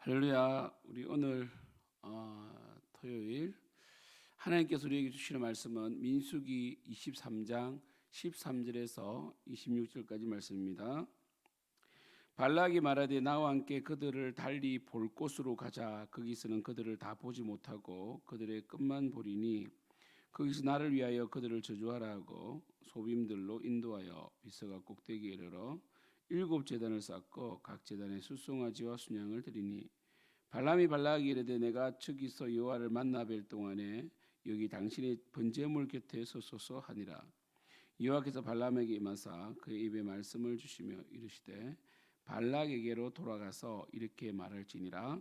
할렐루야. 우리 오늘 토요일 하나님께서 우리에게 주시는 말씀은 민수기 23장 13절에서 26절까지 말씀입니다. 발락이 말하되 나와 함께 그들을 달리 볼 곳으로 가자. 거기서는 그들을 다 보지 못하고 그들의 끝만 보리니 거기서 나를 위하여 그들을 저주하라 하고 소빔들로 인도하여 비서가 꼭대기에 이르러 7제단을 쌓고 각 제단에 숫송아지와 순양을 드리니 발람이 발락에게 이르되 내가 저기서 여호와를 만나 뵐 동안에 여기 당신의 번제물 곁에 서소서 하니라. 여호와께서 발람에게 임하사 그의 입에 말씀을 주시며 이르시되 발락에게로 돌아가서 이렇게 말할지니라.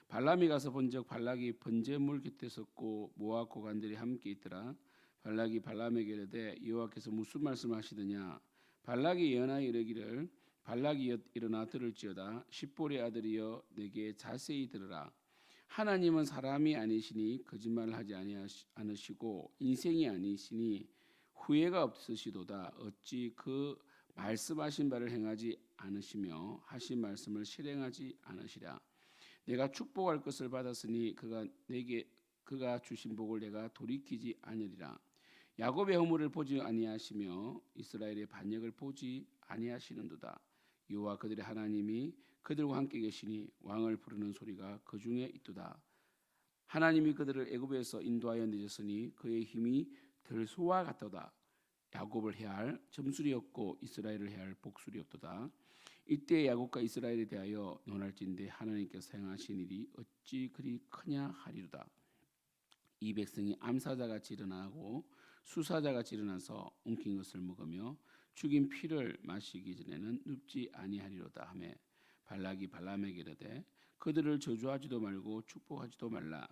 발람이 가서 본즉 발락이 번제물 곁에 섰고 모압 고관들이 함께 있더라. 발락이 발람에게 이르되 여호와께서 무슨 말씀하시느냐. 발락이 예언하여 이르기를 발락이 일어나 들을지어다. 십볼의 아들이여 내게 자세히 들으라. 하나님은 사람이 아니시니 거짓말을 하지 않으시고 인생이 아니시니 후회가 없으시도다. 어찌 그 말씀하신 바를 행하지 않으시며 하신 말씀을 실행하지 않으시랴. 내가 축복할 것을 받았으니 그가 주신 복을 내가 돌이키지 않으리라. 야곱의 허물을 보지 아니하시며 이스라엘의 반역을 보지 아니하시는도다. 여호와 그들의 하나님이 그들과 함께 계시니 왕을 부르는 소리가 그 중에 있도다. 하나님이 그들을 애굽에서 인도하여 내셨으니 그의 힘이 들소와 같도다. 야곱을 해할 점술이었고 이스라엘을 해할 복술이었도다. 이때 야곱과 이스라엘에 대하여 논할진대 하나님께서 행하신 일이 어찌 그리 크냐 하리로다. 이 백성이 암사자같이 일어나고 수사자같이 일어나서 엉킨 것을 먹으며 죽인 피를 마시기 전에는 눕지 아니하리로다 하매 발락이 발람에게 이르되 그들을 저주하지도 말고 축복하지도 말라.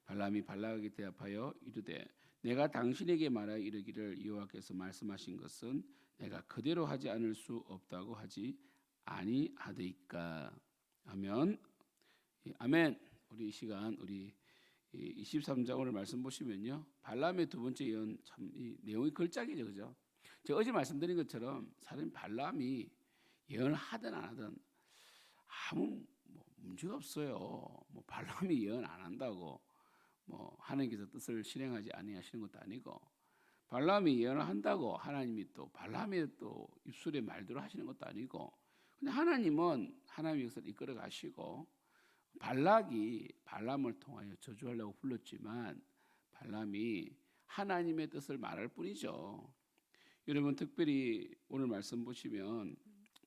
발람이 발락에게 대답하여 이르되 내가 당신에게 말하여 이르기를 여호와께서 말씀하신 것은 내가 그대로 하지 않을 수 없다고 하지 아니하리이까. 아멘. 아멘. 우리 이 시간 우리 23장 오늘 말씀 보시면요, 발람의 두 번째 예언 참 이 내용이 걸작이죠, 그죠? 제가 어제 말씀드린 것처럼 사실 발람이 예언을 하든 안 하든 아무 문제가 없어요. 뭐 발람이 예언 안 한다고 뭐 하나님께서 뜻을 실행하지 아니하시는 것도 아니고, 발람이 예언을 한다고 하나님이 또 발람의 또 입술에 말대로 하시는 것도 아니고, 근데 하나님은 하나님의 역사를 이끌어 가시고 발락이 발람을 통하여 저주하려고 불렀지만 발람이 하나님의 뜻을 말할 뿐이죠. 여러분 특별히 오늘 말씀 보시면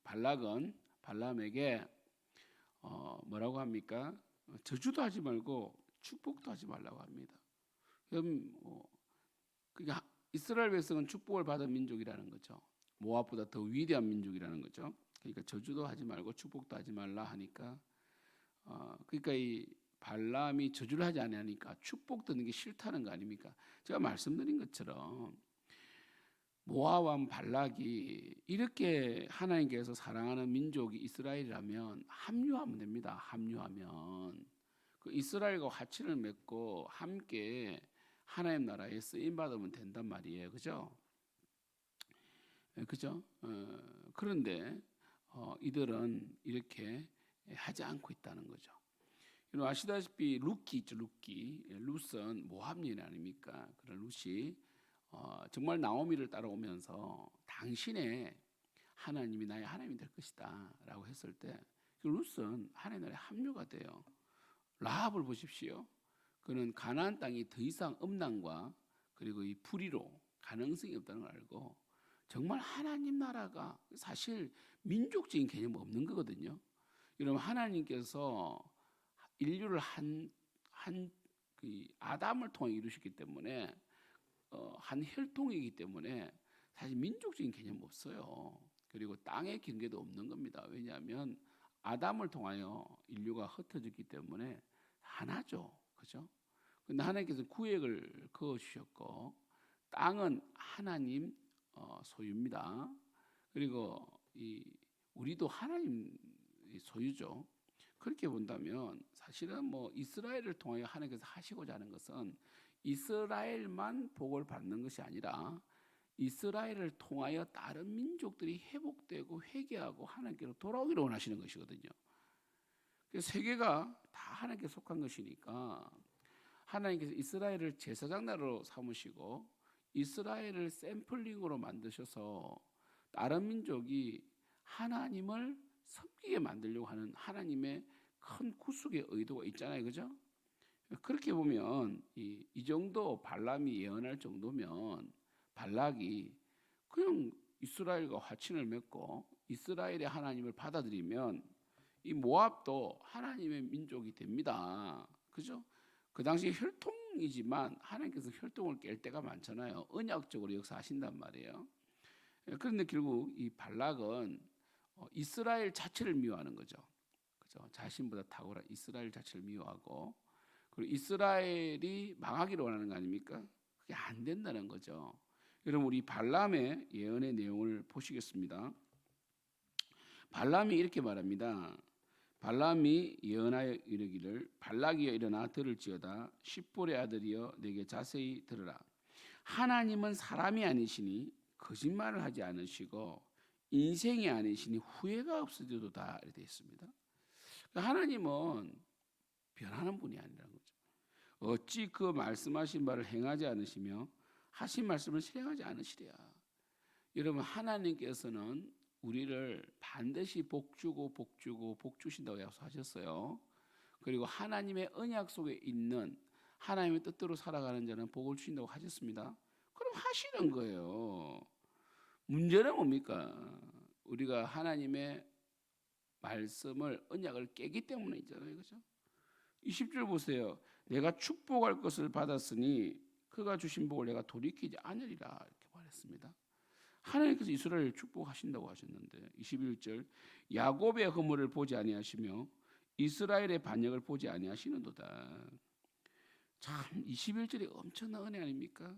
발락은 발람에게 뭐라고 합니까? 저주도 하지 말고 축복도 하지 말라고 합니다. 그러니까 이스라엘 백성은 축복을 받은 민족이라는 거죠. 모압보다 더 위대한 민족이라는 거죠. 그러니까 저주도 하지 말고 축복도 하지 말라 하니까 그러니까 이 발람이 저주를 하지 않으니까 축복 듣는 게 싫다는 거 아닙니까? 제가 말씀드린 것처럼 모압 왕 발락이 이렇게 하나님께서 사랑하는 민족이 이스라엘이라면 합류하면 됩니다. 합류하면 그 이스라엘과 화친을 맺고 함께 하나님 나라에 쓰임 받으면 된단 말이에요, 그죠? 그죠? 그런데 이들은 이렇게 하지 않고 있다는 거죠. 여러분 아시다시피 룻기 있죠, 룻기. 룻은 모압인 아닙니까? 그런 룻이 정말 나오미를 따라오면서 당신의 하나님이 나의 하나님이 될 것이다 라고 했을 때 룻은 하나님 나라에 합류가 돼요. 라합을 보십시오. 그는 가나안 땅이 더 이상 음란과 그리고 이 불의로 가능성이 없다는 걸 알고 정말 하나님 나라가 사실 민족적인 개념 없는 거거든요. 여러분 하나님께서 인류를 한 그 아담을 통해 이루셨기 때문에 한 혈통이기 때문에 사실 민족적인 개념 없어요. 그리고 땅의 경계도 없는 겁니다. 왜냐하면 아담을 통하여 인류가 흩어졌기 때문에 하나죠, 그죠? 근데 하나님께서 구획을 그어 주셨고 땅은 하나님 소유입니다. 그리고 우리도 하나님 소유죠. 그렇게 본다면 사실은 뭐 이스라엘을 통하여 하나님께서 하시고자 하는 것은 이스라엘만 복을 받는 것이 아니라 이스라엘을 통하여 다른 민족들이 회복되고 회개하고 하나님께로 돌아오기를 원하시는 것이거든요. 세계가 다 하나님께 속한 것이니까 하나님께서 이스라엘을 제사장 나라로 삼으시고 이스라엘을 샘플링으로 만드셔서 다른 민족이 하나님을 섬기게 만들려고 하는 하나님의 큰 구속의 의도가 있잖아요, 그죠? 그렇게 보면 이 정도 발람이 예언할 정도면 발락이 그냥 이스라엘과 화친을 맺고 이스라엘의 하나님을 받아들이면 이 모압도 하나님의 민족이 됩니다. 그죠? 그 당시 혈통이지만 하나님께서 혈통을 깰 때가 많잖아요. 언약적으로 역사하신단 말이에요. 그런데 결국 이 발락은 이스라엘 자체를 미워하는 거죠. 그죠? 자신보다 탁월한 이스라엘 자체를 미워하고 그리고 이스라엘이 망하기를 원하는 거 아닙니까? 그게 안 된다는 거죠. 여러분 우리 발람의 예언의 내용을 보시겠습니다. 발람이 이렇게 말합니다. 발람이 예언하여 이르기를 발락이여 일어나 들을지어다 십볼의 아들이여 내게 자세히 들으라. 하나님은 사람이 아니시니 거짓말을 하지 않으시고 인생이 아니시니 후회가 없으리로다 이렇게 되어 있습니다. 하나님은 변하는 분이 아니라는 거죠. 어찌 그 말씀하신 바를 행하지 않으시며 하신 말씀을 실행하지 않으시랴. 여러분 하나님께서는 우리를 반드시 복주고 복주신다고 약속하셨어요. 그리고 하나님의 언약 속에 있는 하나님의 뜻대로 살아가는 자는 복을 주신다고 하셨습니다. 그럼 하시는 거예요. 문제는 뭡니까? 우리가 하나님의 말씀을 언약을 깨기 때문이잖아요. 그렇죠? 20절 보세요. 내가 축복할 것을 받았으니 그가 주신 복을 내가 돌이키지 않으리라 이렇게 말했습니다. 하나님께서 이스라엘을 축복하신다고 하셨는데 21절 야곱의 허물을 보지 아니하시며 이스라엘의 반역을 보지 아니하시는도다. 참 21절이 엄청난 은혜 아닙니까?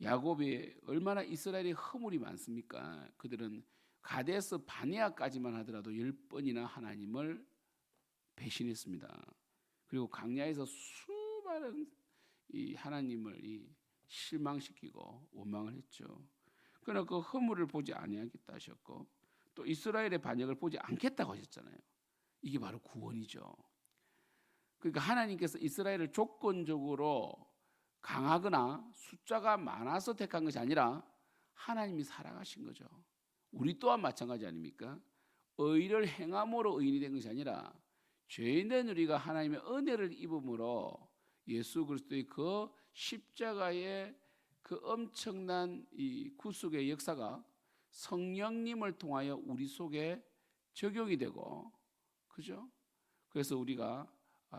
야곱이 얼마나 이스라엘의 허물이 많습니까? 그들은 가데스 바네아까지만 하더라도 10번이나 하나님을 배신했습니다. 그리고 광야에서 수많은 이 하나님을 실망시키고 원망을 했죠. 그러나 그 허물을 보지 아니하겠다 하셨고 또 이스라엘의 반역을 보지 않겠다고 하셨잖아요. 이게 바로 구원이죠. 그러니까 하나님께서 이스라엘을 조건적으로 강하거나 숫자가 많아서 택한 것이 아니라 하나님이 사랑하신 거죠. 우리 또한 마찬가지 아닙니까? 의를 행함으로 의인이 된 것이 아니라 죄인된 우리가 하나님의 은혜를 입음으로 예수 그리스도의 그 십자가의 그 엄청난 이 구속의 역사가 성령님을 통하여 우리 속에 적용이 되고, 그죠? 그래서 우리가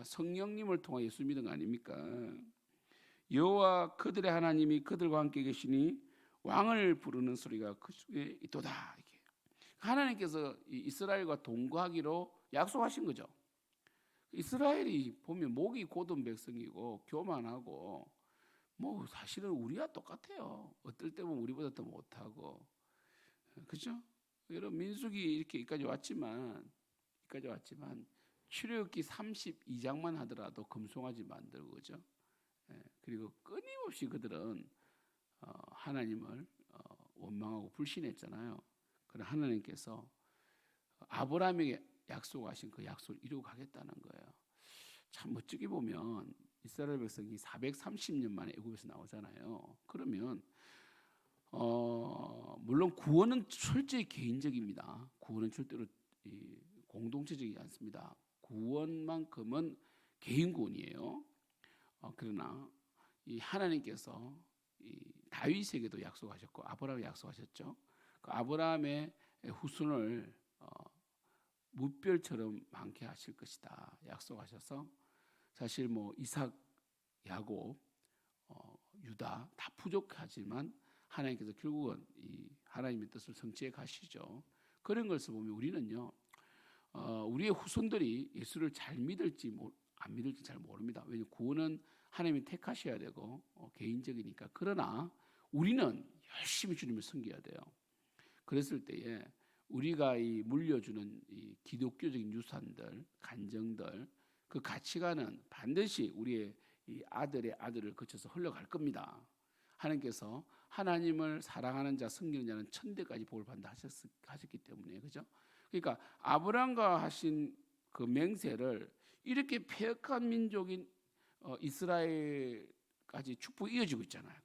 성령님을 통하여 예수 믿은 거 아닙니까? 여호와 그들의 하나님이 그들과 함께 계시니 왕을 부르는 소리가 그 속에 있도다. 이렇게. 하나님께서 이스라엘과 동거하기로 약속하신 거죠. 이스라엘이 보면 목이 곧은 백성이고 교만하고 뭐 사실은 우리와 똑같아요. 어떨 때 보면 우리보다 더 못하고, 그죠? 여러분 민수기 이렇게 여기까지 왔지만 출애굽기 32장만 하더라도 금송아지 만들고, 그죠? 그리고 끊임없이 그들은 하나님을 원망하고 불신했잖아요. 그러나 하나님께서 아브라함에게 약속하신 그 약속을 이루고 가겠다는 거예요. 참 멋지게 보면 이스라엘 백성이 430년 만에 애굽에서 나오잖아요. 그러면 물론 구원은 철저히 개인적입니다. 구원은 절대로 공동체적이지 않습니다. 구원만큼은 개인 구원이에요. 그러나 이 하나님께서 이 다윗에게도 약속하셨고 아브라함에 약속하셨죠. 그 아브라함의 후손을 무별처럼 많게 하실 것이다 약속하셔서 사실 뭐 이삭, 야곱, 유다 다 부족하지만 하나님께서 결국은 이 하나님의 뜻을 성취해 가시죠. 그런 것을 보면 우리는요, 우리의 후손들이 예수를 잘 믿을지 안 믿을지 잘 모릅니다. 왜냐하면 구원은 하나님이 택하셔야 되고 개인적이니까. 그러나 우리는 열심히 주님을 섬겨야 돼요. 그랬을 때에 우리가 이 물려주는 이 기독교적인 유산들, 간정들, 그 가치관은 반드시 우리의 이 아들의 아들을 거쳐서 흘러갈 겁니다. 하나님께서 하나님을 사랑하는 자, 섬기는 자는 천대까지 복을 받는다 하셨기 때문에, 그죠? 그러니까 아브라함과 하신 그 맹세를 이렇게 폐역한 민족인 이스라엘까지 축복이 이어지고 있잖아요.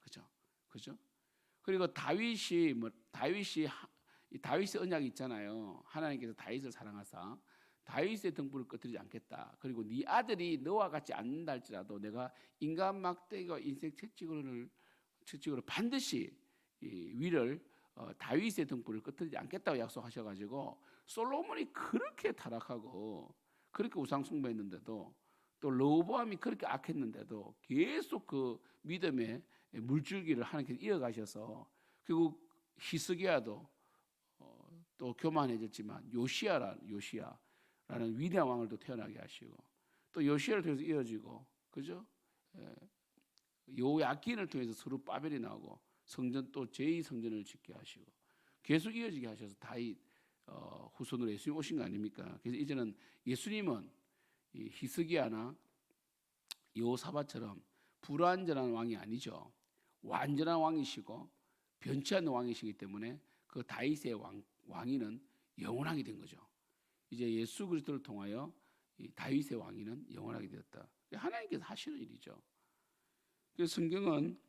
그죠? 그리고 다윗이 이 다윗의 언약이 있잖아요. 하나님께서 다윗을 사랑하사 다윗의 등불을 꺼뜨리지 않겠다. 그리고 네 아들이 너와 같지 않는다 할지라도 내가 인간 막대기와 인생 채찍으로 반드시 이 위를 다윗의 등불을 꺼뜨리지 않겠다고 약속하셔가지고 솔로몬이 그렇게 타락하고 그렇게 우상 숭배했는데도 또 르호보암이 그렇게 악했는데도 계속 그 믿음의 물줄기를 하나님께서 이어가셔서 결국 히스기야도 또 교만해졌지만 요시야라는 위대한 왕을 또 태어나게 하시고 또 요시야를 통해서 이어지고 그죠? 요야긴을 통해서 스룹바벨이 나오고 성전 또 제2성전을 짓게 하시고 계속 이어지게 하셔서 다윗 후손으로 예수님 오신 거 아닙니까? 그래서 이제는 예수님은 이 히스기야나 여호사밧처럼 불완전한 왕이 아니죠. 완전한 왕이시고 변치 않는 왕이시기 때문에 그 다윗의 왕위는 영원하게 된 거죠. 이제 예수 그리스도를 통하여 이 다윗의 왕위는 영원하게 되었다. 하나님께서 하시는 일이죠. 그래서 성경은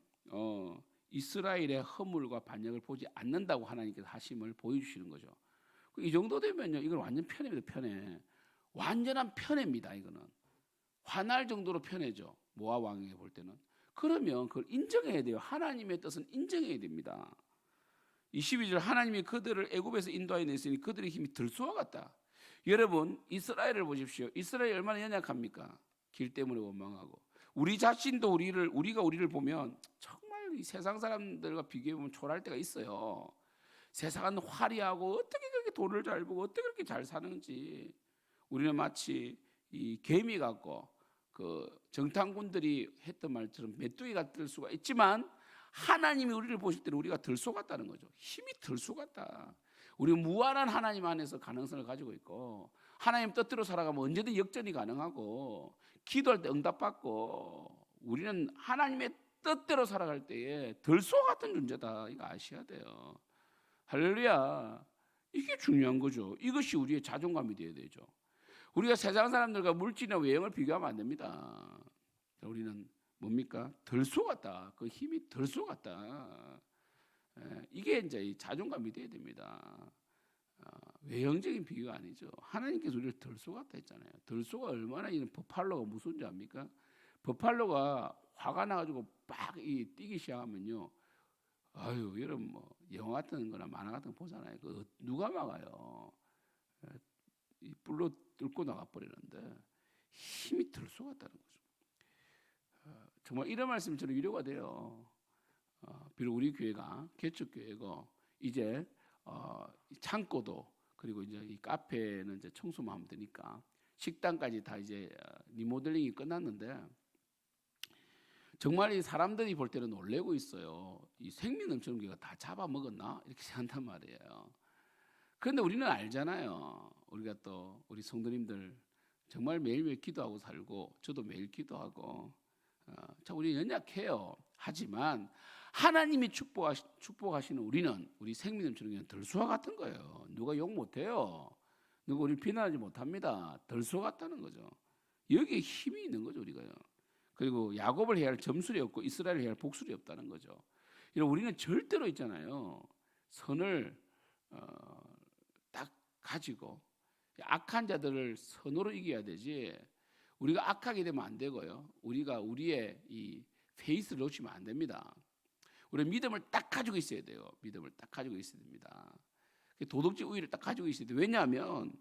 이스라엘의 허물과 반역을 보지 않는다고 하나님께서 하심을 보여주시는 거죠. 이 정도 되면요, 이건 완전 편애입니다. 편애. 완전한 편애입니다. 이거는 화날 정도로 편애죠. 모압 왕에게 볼 때는. 그러면 그걸 인정해야 돼요. 하나님의 뜻은 인정해야 됩니다. 22절 하나님이 그들을 애굽에서 인도하여 냈으니 그들의 힘이 들소와 같다. 여러분 이스라엘을 보십시오. 이스라엘이 얼마나 연약합니까? 길 때문에 원망하고 우리 자신도 우리가 우리를 보면 정말 이 세상 사람들과 비교해 보면 초라할 때가 있어요. 세상은 화려하고 어떻게 그렇게 돈을 잘 벌고 어떻게 그렇게 잘 사는지 우리는 마치 이 개미 같고 그 정탐꾼들이 했던 말처럼 메뚜기가 뜰 수가 있지만 하나님이 우리를 보실 때는 우리가 들소 같다는 거죠. 힘이 들소 같다. 우리는 무한한 하나님 안에서 가능성을 가지고 있고 하나님 뜻대로 살아가면 언제든 역전이 가능하고 기도할 때 응답받고 우리는 하나님의 뜻대로 살아갈 때에 들소 같은 존재다. 이거 아셔야 돼요. 할렐루야. 이게 중요한 거죠. 이것이 우리의 자존감이 되어야 되죠. 우리가 세상 사람들과 물질이나 외형을 비교하면 안 됩니다. 우리는 뭡니까? 들소 같다. 그 힘이 들소 같다. 이게 이제 이 자존감이 돼야 됩니다. 외형적인 비교가 아니죠. 하나님께서 우리를 들소 같다 했잖아요. 들소가 얼마나 이런 버팔로가 무서운지 압니까? 버팔로가 화가 나가지고 막 뛰기 시작하면요. 아유, 여러분 뭐 영화 같은 거나 만화 같은 거 보잖아요. 그 누가 막아요? 이 뿔로 뚫고 나가 버리는데 힘이 들소 같다는 거죠. 정말 이런 말씀이 저는 위로가 돼요. 비록 우리 교회가 개척교회고 이제 창고도 그리고 이제 이 카페는 이제 청소만 하면 되니까 식당까지 다 이제 리모델링이 끝났는데 정말 이 사람들이 볼 때는 놀래고 있어요. 이 생명 넘치는 교회가 다 잡아먹었나 이렇게 생각한단 말이에요. 그런데 우리는 알잖아요. 우리가 또 우리 성도님들 정말 매일매일 기도하고 살고 저도 매일 기도하고 참 우리 연약해요. 하지만 하나님이 축복하시는 우리 생명 넘치는 교회는 들소와 같은 거예요. 누가 욕 못해요. 누가 우리를 비난하지 못합니다. 들소 같다는 거죠. 여기에 힘이 있는 거죠. 우리가요. 그리고 야곱을 해야 할 점술이 없고 이스라엘을 해야 할 복술이 없다는 거죠. 이런 우리는 절대로 있잖아요. 선을 딱 가지고 악한 자들을 선으로 이겨야 되지. 우리가 악하게 되면 안 되고요. 우리가 우리의 이 페이스를 놓치면 안 됩니다. 우리 믿음을 딱 가지고 있어야 돼요. 믿음을 딱 가지고 있어야 됩니다. 도덕적 우위를 딱 가지고 있어야 돼요. 왜냐하면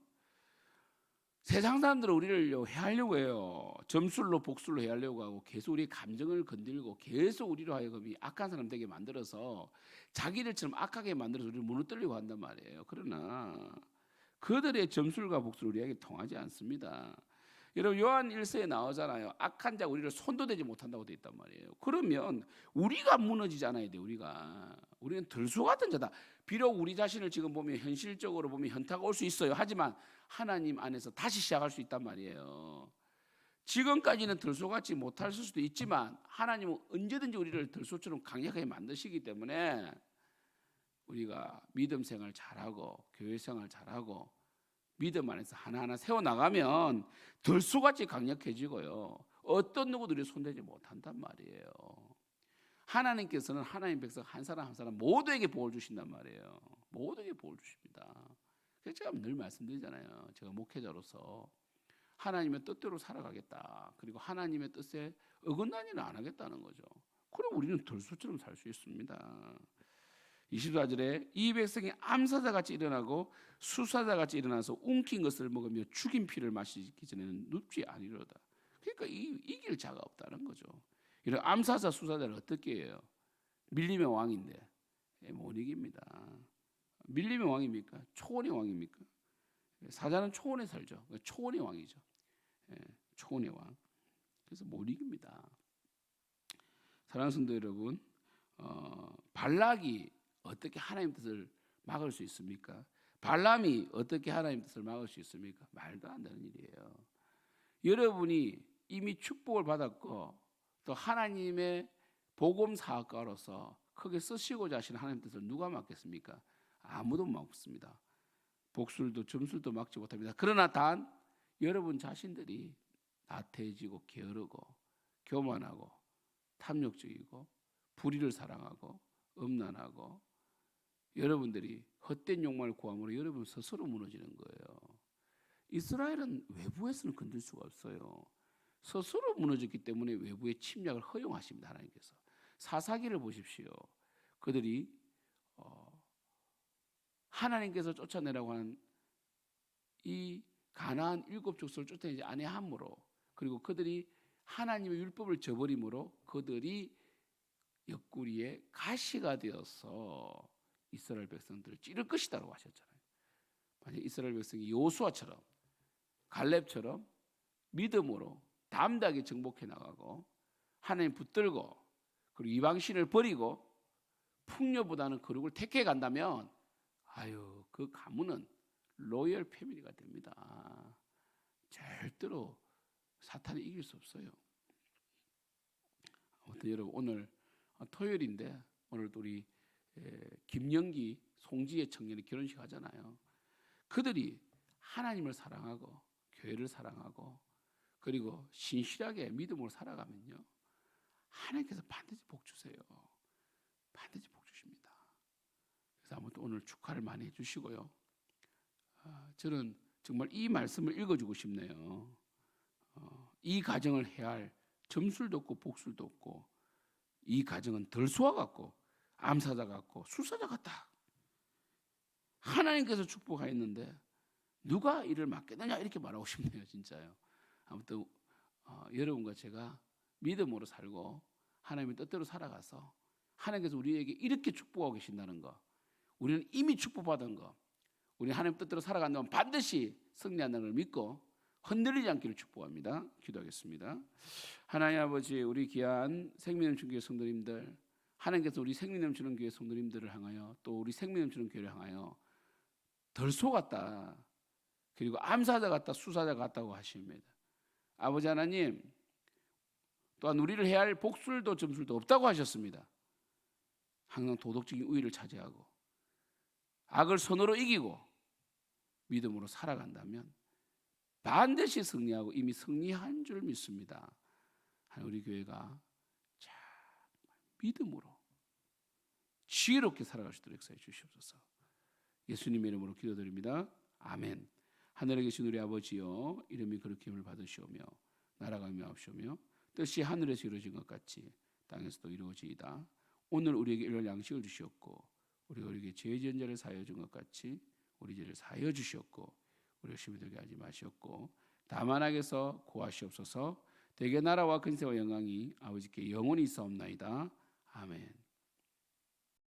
세상 사람들은 우리를 해하려고 해요. 점술로 복술로 해하려고 하고 계속 우리의 감정을 건들고 계속 우리로 하여금 악한 사람 되게 만들어서 자기들처럼 악하게 만들어서 우리를 무너뜨리려고 한단 말이에요. 그러나 그들의 점술과 복술 우리에게 통하지 않습니다. 여러분 요한 1서에 나오잖아요. 악한 자 우리를 손도 대지 못한다고 되어 있단 말이에요. 그러면 우리가 무너지지 않아야 돼. 우리는 들소 같은 자다. 비록 우리 자신을 지금 보면 현실적으로 보면 현타가 올 수 있어요. 하지만 하나님 안에서 다시 시작할 수 있단 말이에요. 지금까지는 들소같이 못할 수도 있지만 하나님은 언제든지 우리를 들소처럼 강력하게 만드시기 때문에 우리가 믿음 생활 잘하고 교회 생활 잘하고 믿음 안에서 하나하나 세워나가면 들소같이 강력해지고요. 어떤 누구들이 손대지 못한단 말이에요. 하나님께서는 하나님 백성 한 사람 한 사람 모두에게 복을 주신단 말이에요. 모두에게 복을 주십니다. 그래서 제가 늘 말씀드리잖아요. 제가 목회자로서 하나님의 뜻대로 살아가겠다. 그리고 하나님의 뜻에 어긋난 일은 안 하겠다는 거죠. 그럼 우리는 들소처럼 살 수 있습니다. 24절에 이 백성이 암사자같이 일어나고 수사자같이 일어나서 움킨 것을 먹으며 죽인 피를 마시기 전에는 눕지 아니로다. 그러니까 이길 자가 없다는 거죠. 이런 암사자 수사자를 어떻게 해요? 밀림의 왕인데 못 이깁니다. 밀림의 왕입니까? 초원의 왕입니까? 사자는 초원에 살죠. 초원의 왕이죠. 초원의 왕. 그래서 못 이깁니다. 사랑하는 성도 여러분, 발락이 어떻게 하나님 뜻을 막을 수 있습니까? 발람이 어떻게 하나님 뜻을 막을 수 있습니까? 말도 안 되는 일이에요. 여러분이 이미 축복을 받았고 또 하나님의 복음 사역가로서 크게 쓰시고자 하시는 하나님 뜻을 누가 막겠습니까? 아무도 막습니다. 복술도 점술도 막지 못합니다. 그러나 단 여러분 자신들이 나태해지고 게으르고 교만하고 탐욕적이고 불의를 사랑하고 음란하고 여러분들이 헛된 욕망을 구함으로 여러분 스스로 무너지는 거예요. 이스라엘은 외부에서는 건들 수가 없어요. 스스로 무너졌기 때문에 외부의 침략을 허용하십니다. 하나님께서. 사사기를 보십시오. 그들이 하나님께서 쫓아내라고 하는 이 가나안 7 족속을 쫓아내지 아니함으로 그리고 그들이 하나님의 율법을 저버림으로 그들이 옆구리에 가시가 되어서 이스라엘 백성들을 찌를 것이다라고 하셨잖아요. 만약 이스라엘 백성이 여호수아처럼 갈렙처럼 믿음으로 담대하게 정복해 나가고 하나님 붙들고 그리고 이방신을 버리고 풍요보다는 거룩을 택해 간다면 그 가문은 로열 패밀리가 됩니다. 절대로 사탄이 이길 수 없어요. 아무튼 여러분 오늘 토요일인데 오늘 또 우리 김영기 송지혜 청년이 결혼식 하잖아요. 그들이 하나님을 사랑하고 교회를 사랑하고 그리고 신실하게 믿음으로 살아가면요 하나님께서 반드시 복 주세요. 반드시 복 주십니다. 그래서 아무튼 오늘 축하를 많이 해주시고요. 저는 정말 이 말씀을 읽어주고 싶네요. 이 가정을 해야 할 점술도 없고 복술도 없고 이 가정은 덜수와 같고 암사자 같고 술사자 같다. 하나님께서 축복하였는데 누가 이를 맡겠느냐 이렇게 말하고 싶네요. 진짜요. 아무튼 여러분과 제가 믿음으로 살고 하나님의 뜻대로 살아가서 하나님께서 우리에게 이렇게 축복하고 계신다는 거 우리는 이미 축복받은 거 우리 하나님 뜻대로 살아간다면 반드시 승리한다는 걸 믿고 흔들리지 않기를 축복합니다. 기도하겠습니다. 하나님 아버지 우리 귀한 생명넘치는 교회 성도님들 하나님께서 우리 생명넘치는 교회 성도님들을 향하여 또 우리 생명넘치는 교회를 향하여 덜소 같다 그리고 암사자 같다 수사자 같다고 하십니다. 아버지 하나님 또한 우리를 해야 할 복술도 점술도 없다고 하셨습니다. 항상 도덕적인 우위를 차지하고 악을 선으로 이기고 믿음으로 살아간다면 반드시 승리하고 이미 승리한 줄 믿습니다. 우리 교회가 믿음으로 지혜롭게 살아갈 수 있도록 역사해 주시옵소서. 예수님의 이름으로 기도드립니다. 아멘. 하늘에 계신 우리 아버지여 이름이 그렇게 힘을 받으시오며 나라가 임하옵시오며 뜻이 하늘에서 이루어진 것 같이 땅에서도 이루어지이다. 오늘 우리에게 일용할 양식을 주시옵고 우리가 우리에게 죄 지은 자를 사하여 준 것 같이 우리 죄를 사하여 주시옵고 우리가 시험에 들게 하지 마시옵고 다만 악에서 구하시옵소서. 대개 나라와 근세와 영광이 아버지께 영원히 있사옵나이다. 아멘.